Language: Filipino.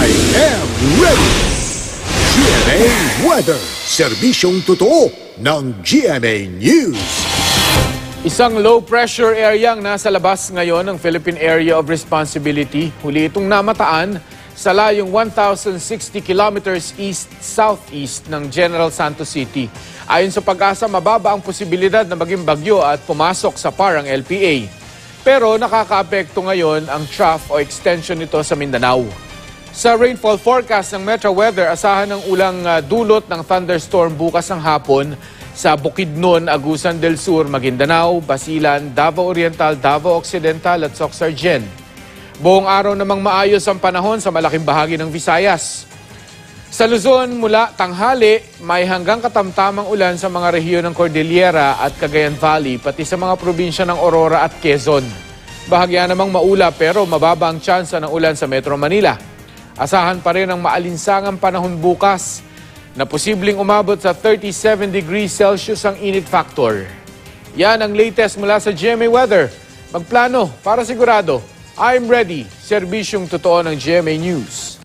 I am ready! GMA Weather, serbisyong totoo ng GMA News. Isang low-pressure area ang nasa labas ngayon ng Philippine Area of Responsibility. Huli itong namataan sa layong 1,060 kilometers east-southeast ng General Santos City. Ayon sa Pag-asa, mababa ang posibilidad na maging bagyo at pumasok sa PAR ang LPA. Pero nakakaapekto ngayon ang trough o extension nito sa Mindanao. Sa rainfall forecast ng Metro Weather, asahan ng ulang dulot ng thunderstorm bukas ng hapon sa Bukidnon, Agusan del Sur, Maguindanao, Basilan, Davao Oriental, Davao Occidental at Soc-Sargen. Buong araw namang maayos ang panahon sa malaking bahagi ng Visayas. Sa Luzon, mula tanghali, may hanggang katamtamang ulan sa mga rehiyon ng Cordillera at Cagayan Valley, pati sa mga probinsya ng Aurora at Quezon. Bahagya namang maula pero mababa ang tsansa ng ulan sa Metro Manila. Asahan pa rin ang maalinsangang panahon bukas na posibleng umabot sa 37 degrees Celsius ang init factor. Yan ang latest mula sa GMA Weather. Magplano para sigurado. I'm ready. Serbisyong totoo ng GMA News.